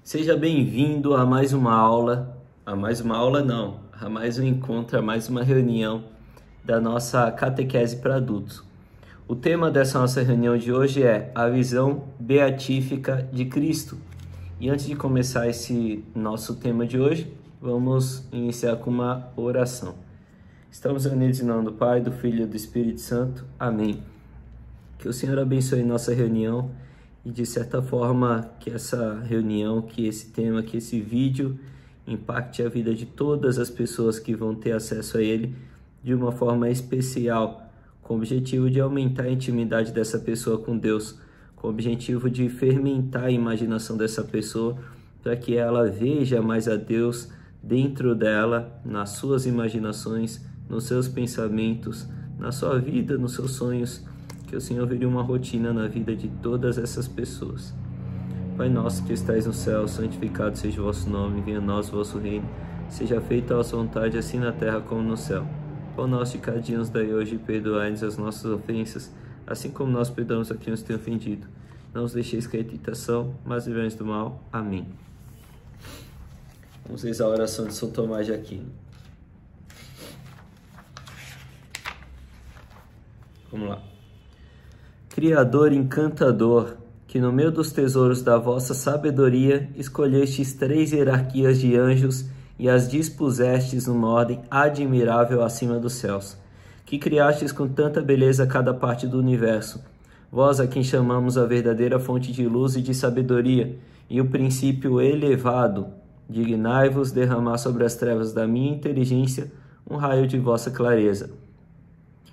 Seja bem-vindo a mais uma aula, a mais um encontro, a mais uma reunião da nossa catequese para adultos. O tema dessa nossa reunião de hoje é a visão beatífica de Cristo. E antes de começar esse nosso tema de hoje, vamos iniciar com uma oração. Estamos reunidos em nome do Pai, do Filho e do Espírito Santo. Amém. Que o Senhor abençoe nossa reunião e, de certa forma, que essa reunião, que esse tema, que esse vídeo impacte a vida de todas as pessoas que vão ter acesso a ele de uma forma especial, com o objetivo de aumentar a intimidade dessa pessoa com Deus, com o objetivo de fermentar a imaginação dessa pessoa, para que ela veja mais a Deus dentro dela, nas suas imaginações, nos seus pensamentos, na sua vida, nos seus sonhos, que o Senhor vire uma rotina na vida de todas essas pessoas. Pai nosso que estais no céu, santificado seja o vosso nome, venha a nós o vosso reino, seja feita a vossa vontade, assim na terra como no céu. Pão nosso de cada dia nos dai hoje, e perdoai-nos as nossas ofensas, assim como nós perdoamos a quem nos tem ofendido. Não nos deixeis cair em tentação, mas livrai-nos do mal. Amém. Vamos rezar a oração de São Tomás de Aquino. Vamos lá. Criador encantador, que no meio dos tesouros da vossa sabedoria escolhestes 3 hierarquias de anjos e as dispusestes numa ordem admirável acima dos céus, que criastes com tanta beleza cada parte do universo, vós a quem chamamos a verdadeira fonte de luz e de sabedoria, e o princípio elevado, dignai-vos derramar sobre as trevas da minha inteligência um raio de vossa clareza.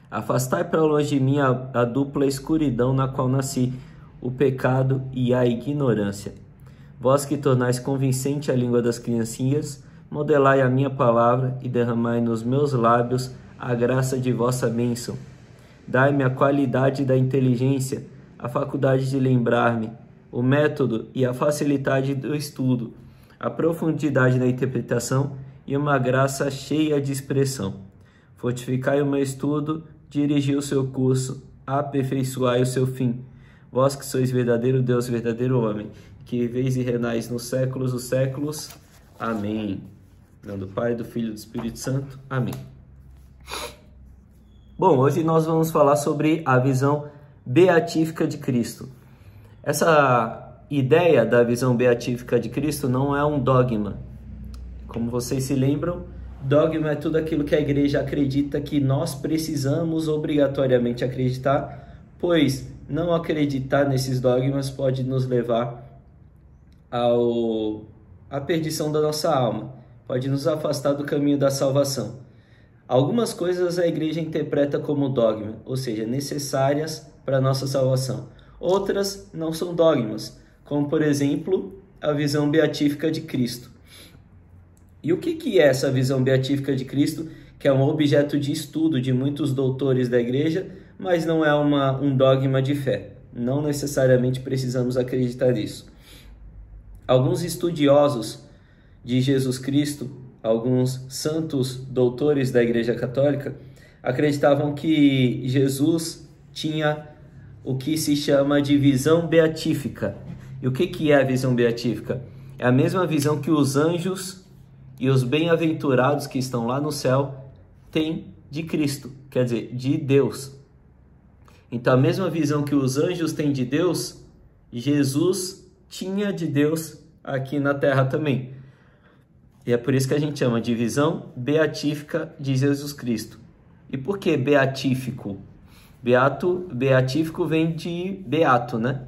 Afastai para longe de mim a dupla escuridão na qual nasci, o pecado e a ignorância. Vós que tornais convincente a língua das criancinhas, modelai a minha palavra e derramai nos meus lábios a graça de vossa bênção. Dai-me a qualidade da inteligência, a faculdade de lembrar-me, o método e a facilidade do estudo, a profundidade da interpretação e uma graça cheia de expressão. Fortificai o meu estudo, dirigi o seu curso, aperfeiçoai o seu fim. Vós que sois verdadeiro Deus, verdadeiro homem, que viveis e reinais nos séculos dos séculos. Amém. Em nome do Pai, do Filho e do Espírito Santo. Amém. Bom, hoje nós vamos falar sobre a visão beatífica de Cristo. Essa ideia da visão beatífica de Cristo não é um dogma. Como vocês se lembram, dogma é tudo aquilo que a igreja acredita que nós precisamos obrigatoriamente acreditar, pois não acreditar nesses dogmas pode nos levar à perdição da nossa alma, pode nos afastar do caminho da salvação. Algumas coisas a igreja interpreta como dogma, ou seja, necessárias para a nossa salvação. Outras não são dogmas, como por exemplo a visão beatífica de Cristo. E o que é essa visão beatífica de Cristo, que é um objeto de estudo de muitos doutores da igreja, mas não é um dogma de fé. Não necessariamente precisamos acreditar nisso. Alguns estudiosos de Jesus Cristo, alguns santos doutores da Igreja Católica, acreditavam que Jesus tinha o que se chama de visão beatífica. E o que é a visão beatífica? É a mesma visão que os anjos e os bem-aventurados que estão lá no céu têm de Cristo, quer dizer, de Deus. Então, a mesma visão que os anjos têm de Deus, Jesus tinha de Deus aqui na terra também. E é por isso que a gente chama de visão beatífica de Jesus Cristo. E por que beatífico? Beatífico vem de beato, né?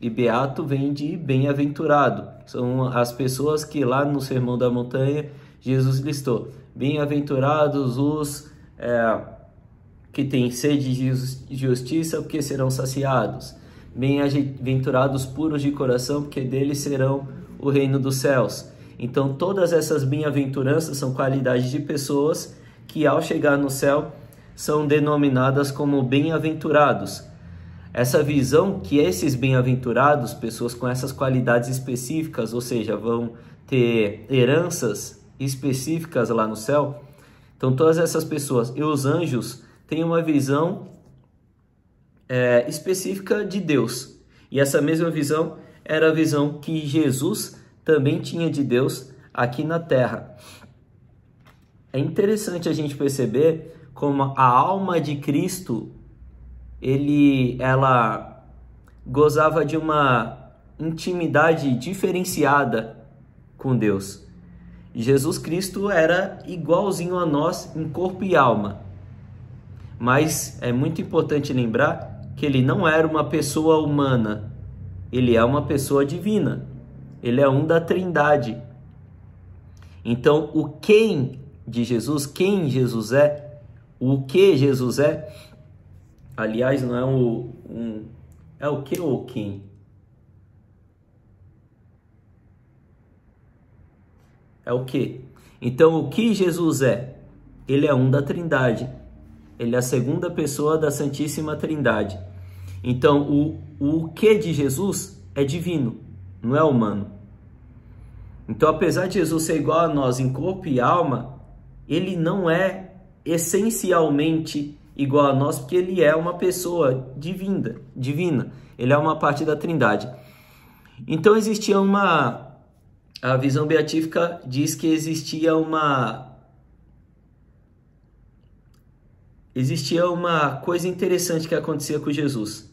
E beato vem de bem-aventurado. São as pessoas que lá no Sermão da Montanha Jesus listou. Bem-aventurados os que têm sede de justiça, porque serão saciados. Bem-aventurados puros de coração, porque deles serão o reino dos céus. Então todas essas bem-aventuranças são qualidades de pessoas que ao chegar no céu são denominadas como bem-aventurados. Essa visão que esses bem-aventurados, pessoas com essas qualidades específicas, ou seja, vão ter heranças específicas lá no céu, então todas essas pessoas e os anjos têm uma visão específica de Deus. E essa mesma visão era a visão que Jesus também tinha de Deus aqui na terra. É interessante a gente perceber como a alma de Cristo, ela gozava de uma intimidade diferenciada com Deus. Jesus Cristo era igualzinho a nós em corpo e alma. Mas é muito importante lembrar que ele não era uma pessoa humana. Ele é uma pessoa divina. Ele é um da Trindade. Então, o quem de Jesus, quem Jesus é, o que Jesus é, aliás, não é é o que ou quem? É o que? Então, o que Jesus é? Ele é um da Trindade. Ele é a segunda pessoa da Santíssima Trindade. Então, o que de Jesus é divino, não é humano. Então, apesar de Jesus ser igual a nós em corpo e alma, ele não é essencialmente igual a nós, porque ele é uma pessoa divina. Ele é uma parte da Trindade. Então, existia a visão beatífica diz que existia uma coisa interessante que acontecia com Jesus.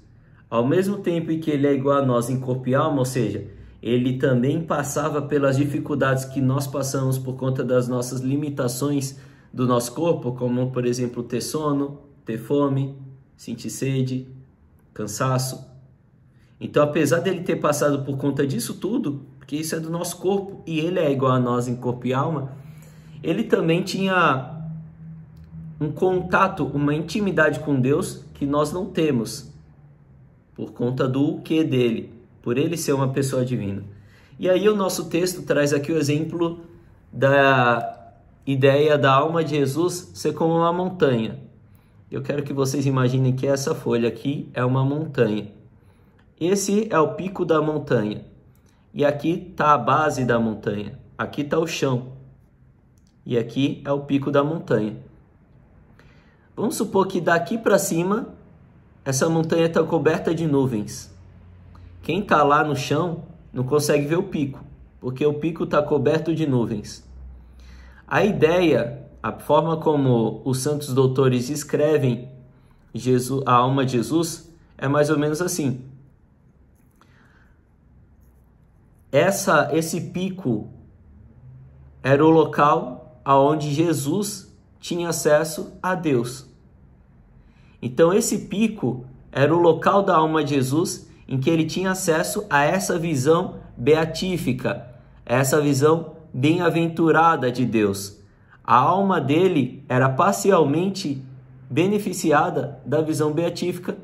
Ao mesmo tempo em que ele é igual a nós em corpo e alma, ou seja, ele também passava pelas dificuldades que nós passamos por conta das nossas limitações do nosso corpo, como, por exemplo, ter sono, ter fome, sentir sede, cansaço. Então, apesar dele ter passado por conta disso tudo, porque isso é do nosso corpo e ele é igual a nós em corpo e alma, ele também tinha um contato, uma intimidade com Deus que nós não temos, por conta do que dele, por ele ser uma pessoa divina. E aí o nosso texto traz aqui o exemplo da ideia da alma de Jesus ser como uma montanha. Eu quero que vocês imaginem que essa folha aqui é uma montanha. Esse é o pico da montanha. E aqui está a base da montanha. Aqui está o chão. E aqui é o pico da montanha. Vamos supor que daqui para cima, essa montanha está coberta de nuvens. Quem está lá no chão não consegue ver o pico, porque o pico está coberto de nuvens. A ideia, a forma como os santos doutores escrevem a alma de Jesus, é mais ou menos assim. Esse pico era o local aonde Jesus tinha acesso a Deus. Então esse pico era o local da alma de Jesus em que ele tinha acesso a essa visão beatífica, essa visão bem-aventurada de Deus. A alma dele era parcialmente beneficiada da visão beatífica,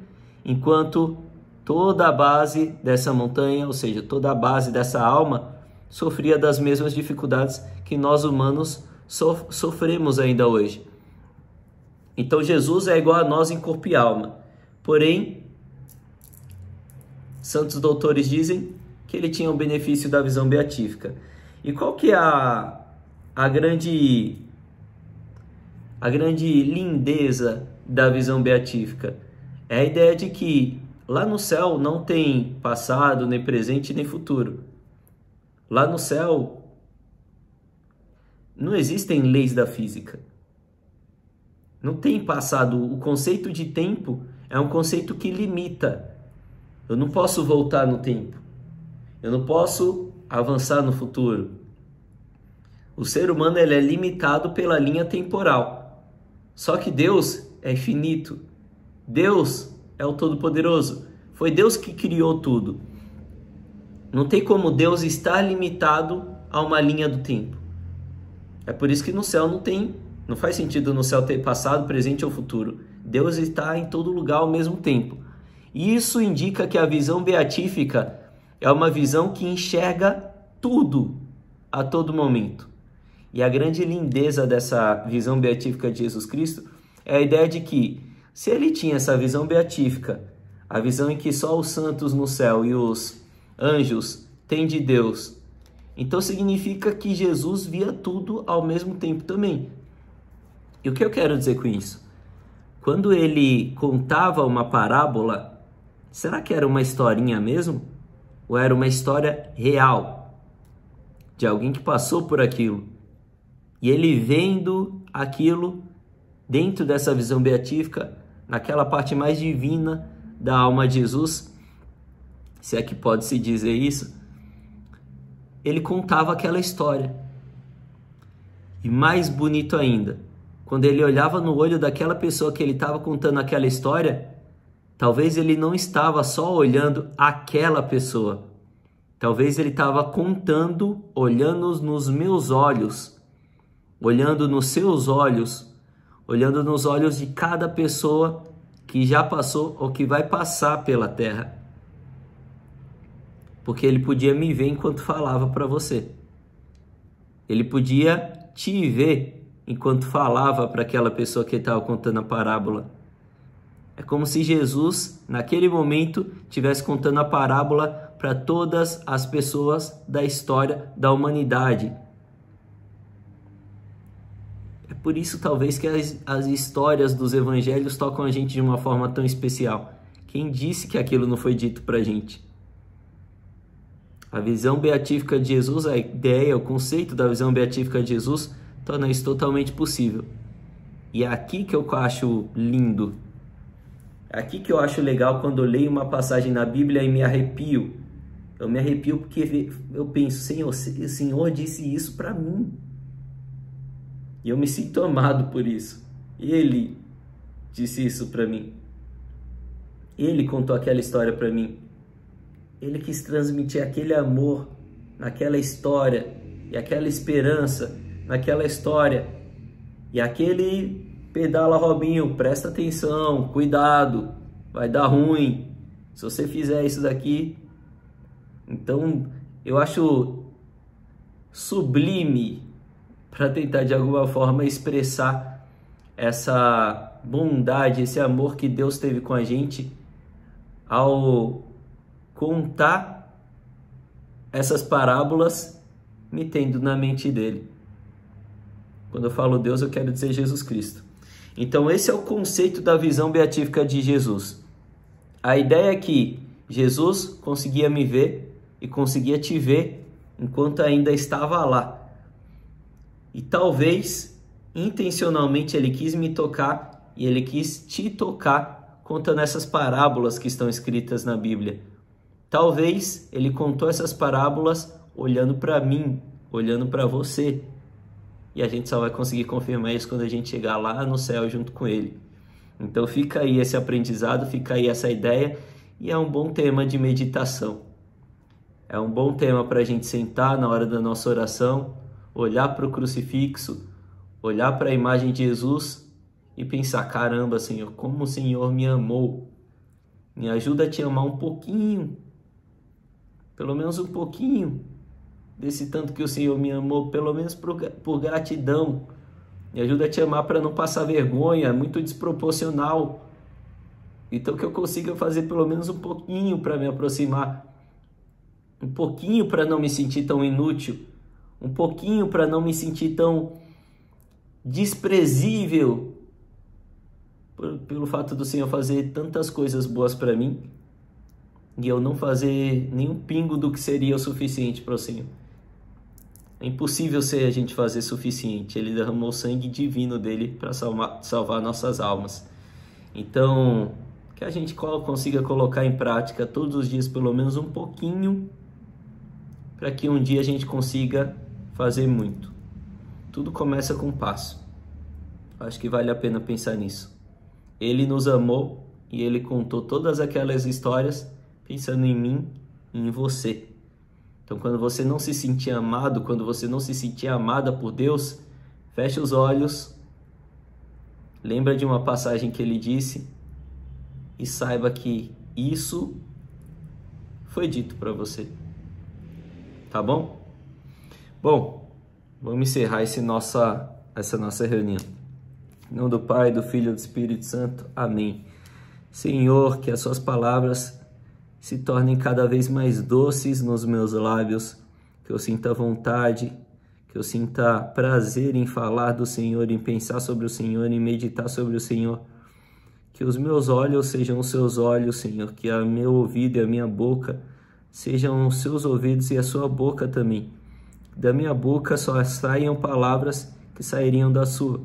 enquanto toda a base dessa montanha, ou seja, toda a base dessa alma, sofria das mesmas dificuldades que nós humanos sofremos ainda hoje. Então Jesus é igual a nós em corpo e alma. Porém, santos doutores dizem que ele tinha o benefício da visão beatífica. E qual que é a grande lindeza da visão beatífica? É a ideia de que lá no céu não tem passado, nem presente, nem futuro. Lá no céu não existem leis da física. Não tem passado. O conceito de tempo é um conceito que limita. Eu não posso voltar no tempo. Eu não posso avançar no futuro. O ser humano ele é limitado pela linha temporal. Só que Deus é infinito. Deus é o Todo-Poderoso. Foi Deus que criou tudo. Não tem como Deus estar limitado a uma linha do tempo. É por isso que no céu não faz sentido no céu ter passado, presente ou futuro. Deus está em todo lugar ao mesmo tempo. E isso indica que a visão beatífica é uma visão que enxerga tudo a todo momento. E a grande lindeza dessa visão beatífica de Jesus Cristo é a ideia de que, se ele tinha essa visão beatífica, a visão em que só os santos no céu e os anjos têm de Deus, então significa que Jesus via tudo ao mesmo tempo também. E o que eu quero dizer com isso? Quando ele contava uma parábola, será que era uma historinha mesmo? Ou era uma história real? de alguém que passou por aquilo. E ele vendo aquilo dentro dessa visão beatífica, naquela parte mais divina da alma de Jesus, se é que pode se dizer isso, ele contava aquela história. E mais bonito ainda, quando ele olhava no olho daquela pessoa que ele estava contando aquela história, talvez ele não estava só olhando aquela pessoa. Talvez ele estava contando, olhando nos meus olhos, olhando nos seus olhos, olhando nos olhos de cada pessoa que já passou ou que vai passar pela terra. Porque ele podia me ver enquanto falava para você. Ele podia te ver enquanto falava para aquela pessoa que estava contando a parábola. É como se Jesus, naquele momento, estivesse contando a parábola para todas as pessoas da história da humanidade. É por isso, talvez, que as histórias dos evangelhos tocam a gente de uma forma tão especial. Quem disse que aquilo não foi dito para a gente? A visão beatífica de Jesus, a ideia, o conceito da visão beatífica de Jesus torna isso totalmente possível. E é aqui que eu acho lindo. É aqui que eu acho legal quando eu leio uma passagem na Bíblia e me arrepio. Eu me arrepio porque eu penso, Senhor, o Senhor disse isso para mim. E eu me sinto amado por isso. Ele disse isso para mim. Ele contou aquela história para mim. Ele quis transmitir aquele amor naquela história e aquela esperança naquela história. E aquele pedala, Robinho, presta atenção, cuidado, vai dar ruim se você fizer isso daqui. Então, eu acho sublime, para tentar de alguma forma expressar essa bondade, esse amor que Deus teve com a gente ao contar essas parábolas me tendo na mente dele. Quando eu falo Deus, eu quero dizer Jesus Cristo. Então esse é o conceito da visão beatífica de Jesus. A ideia é que Jesus conseguia me ver e conseguia te ver enquanto ainda estava lá. E talvez, intencionalmente, ele quis me tocar e ele quis te tocar contando essas parábolas que estão escritas na Bíblia. Talvez ele contou essas parábolas olhando para mim, olhando para você. E a gente só vai conseguir confirmar isso quando a gente chegar lá no céu junto com ele. Então fica aí esse aprendizado, fica aí essa ideia, e é um bom tema de meditação. É um bom tema para a gente sentar na hora da nossa oração, olhar para o crucifixo, olhar para a imagem de Jesus e pensar, caramba, Senhor, como o Senhor me amou. Me ajuda a te amar um pouquinho, pelo menos um pouquinho, desse tanto que o Senhor me amou, pelo menos por gratidão. Me ajuda a te amar para não passar vergonha, é muito desproporcional. Então que eu consiga fazer pelo menos um pouquinho para me aproximar. Um pouquinho para não me sentir tão inútil. Um pouquinho para não me sentir tão desprezível pelo fato do Senhor fazer tantas coisas boas para mim e eu não fazer nenhum pingo do que seria o suficiente para o Senhor. É impossível a gente fazer suficiente. Ele derramou o sangue divino dele para salvar nossas almas. Então, que a gente consiga colocar em prática todos os dias pelo menos um pouquinho, para que um dia a gente consiga fazer muito. Tudo começa com um passo. Acho que vale a pena pensar nisso. Ele nos amou e ele contou todas aquelas histórias pensando em mim e em você. Então, quando você não se sentir amado, quando você não se sentir amada por Deus, feche os olhos, lembra de uma passagem que ele disse e saiba que isso foi dito para você. Tá bom? Bom, vamos encerrar essa nossa reunião. Em nome do Pai, do Filho e do Espírito Santo. Amém. Senhor, que as suas palavras se tornem cada vez mais doces nos meus lábios, que eu sinta vontade, que eu sinta prazer em falar do Senhor, em pensar sobre o Senhor, em meditar sobre o Senhor. Que os meus olhos sejam os seus olhos, Senhor, que o meu ouvido e a minha boca sejam os seus ouvidos e a sua boca também. da minha boca só saiam palavras que sairiam da sua,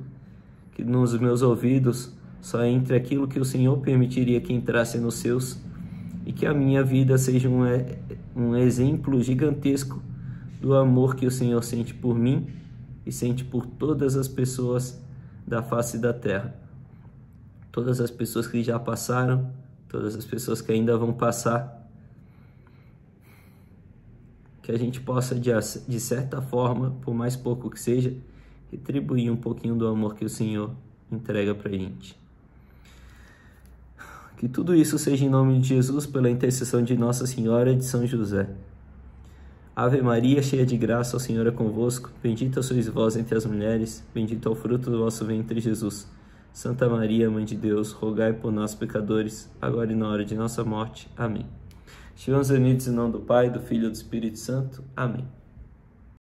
que nos meus ouvidos só entre aquilo que o Senhor permitiria que entrasse nos seus, e que a minha vida seja um exemplo gigantesco do amor que o Senhor sente por mim e sente por todas as pessoas da face da terra. Todas as pessoas que já passaram, todas as pessoas que ainda vão passar. Que a gente possa, de certa forma, por mais pouco que seja, retribuir um pouquinho do amor que o Senhor entrega pra gente. Que tudo isso seja em nome de Jesus, pela intercessão de Nossa Senhora e de São José. Ave Maria, cheia de graça, o Senhor é convosco. Bendita sois vós entre as mulheres, bendito é o fruto do vosso ventre, Jesus. Santa Maria, Mãe de Deus, rogai por nós, pecadores, agora e na hora de nossa morte. Amém. Estivemos unidos em nome do Pai, do Filho e do Espírito Santo. Amém.